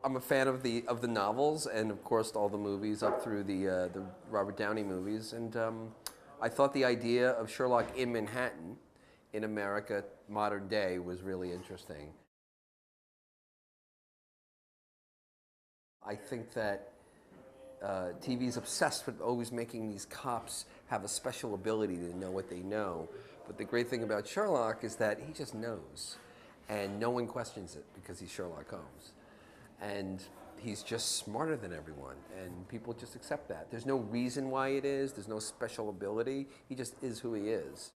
I'm a fan of the novels and of course all the movies up through the Robert Downey movies, and I thought the idea of Sherlock in Manhattan, in America, modern day, was really interesting. I think that TV is obsessed with always making these cops have a special ability to know what they know. But the great thing about Sherlock is that he just knows, and no one questions it because he's Sherlock Holmes. And he's just smarter than everyone, and people just accept that. There's no reason why it is, there's no special ability, he just is who he is.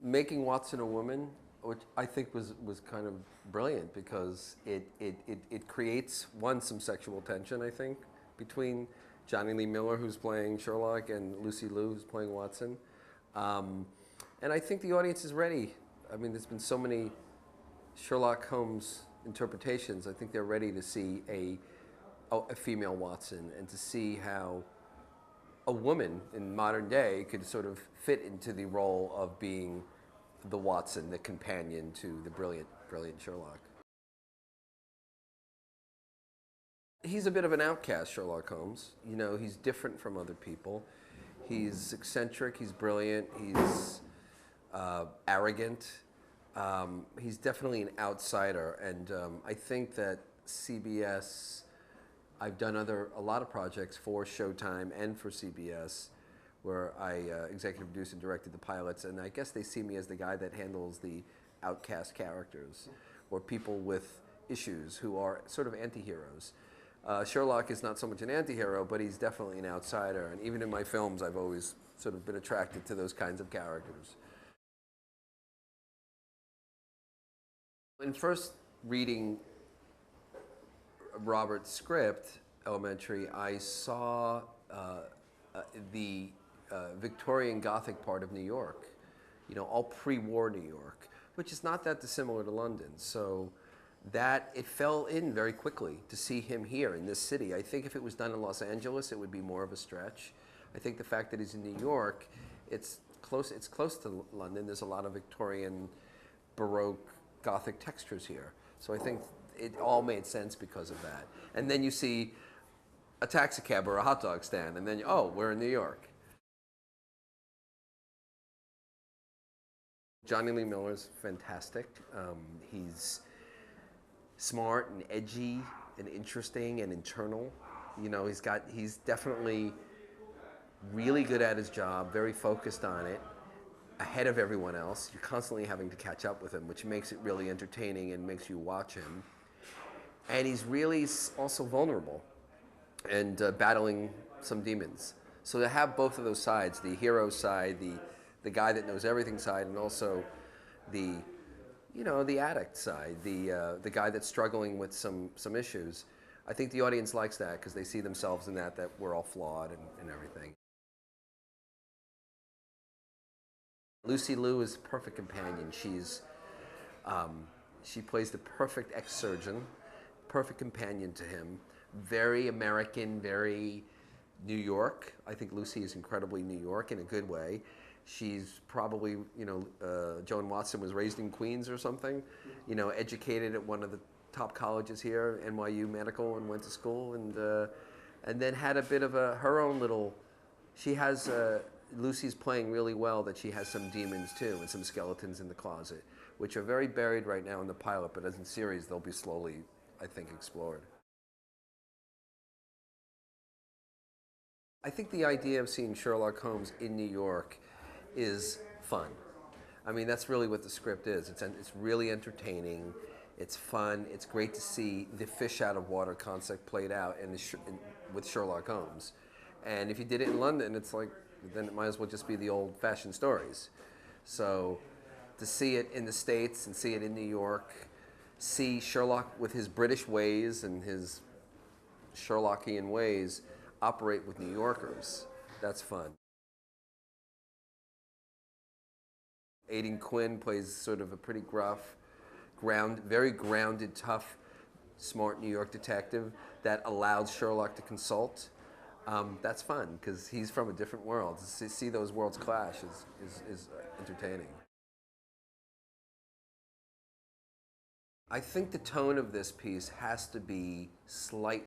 Making Watson a woman, which I think was kind of brilliant because it creates, one, some sexual tension, I think, between Johnny Lee Miller, who's playing Sherlock, and Lucy Liu, who's playing Watson. Um, and I think the audience is ready. I mean, there's been so many Sherlock Holmes interpretations. I think they're ready to see a female Watson and to see how a woman in modern day could sort of fit into the role of being the Watson, the companion to the brilliant Sherlock. He's a bit of an outcast, Sherlock Holmes. You know, he's different from other people. He's eccentric, he's brilliant, he's arrogant. He's definitely an outsider, and I think that CBS, I've done a lot of projects for Showtime and for CBS, where I executive produced and directed the pilots, and I guess they see me as the guy that handles the outcast characters, or people with issues who are sort of anti-heroes. Sherlock is not so much an anti-hero, but he's definitely an outsider, and even in my films I've always sort of been attracted to those kinds of characters. In first reading Robert's script, Elementary, I saw the Victorian Gothic part of New York, you know, all pre-war New York, which is not that dissimilar to London. So that it fell in very quickly to see him here in this city. I think if it was done in Los Angeles, it would be more of a stretch. I think the fact that he's in New York, it's close to London. There's a lot of Victorian, Baroque, Gothic textures here. So I think it all made sense because of that. And then you see a taxi cab or a hot dog stand, and then, oh, we're in New York. Johnny Lee Miller's fantastic. He's smart and edgy and interesting and internal. You know, he's definitely really good at his job, very focused on it, ahead of everyone else. You're constantly having to catch up with him, which makes it really entertaining and makes you watch him. And he's really also vulnerable and battling some demons. So to have both of those sides, the hero side, the guy that knows everything side, and also the the addict side, the guy that's struggling with some issues. I think the audience likes that because they see themselves in that we're all flawed and everything. Lucy Liu is a perfect companion. She plays the perfect ex-surgeon, perfect companion to him. Very American, very New York. I think Lucy is incredibly New York in a good way. She's probably, Joan Watson was raised in Queens or something, educated at one of the top colleges here, NYU Medical, and went to school, and then had a bit of her own little. She has Lucy's playing really well that she has some demons too and some skeletons in the closet, which are very buried right now in the pilot, but as in series they'll be slowly, I think, explored. I think the idea of seeing Sherlock Holmes in New York is fun. I mean, that's really what the script is. It's really entertaining. It's fun. It's great to see the fish out of water concept played out with Sherlock Holmes. And if you did it in London, it's like, then it might as well just be the old-fashioned stories. So to see it in the States and see it in New York, see Sherlock with his British ways and his Sherlockian ways operate with New Yorkers, that's fun. Aidan Quinn plays sort of a pretty gruff, very grounded, tough, smart New York detective that allows Sherlock to consult. That's fun because he's from a different world. To see those worlds clash is entertaining. I think the tone of this piece has to be slightly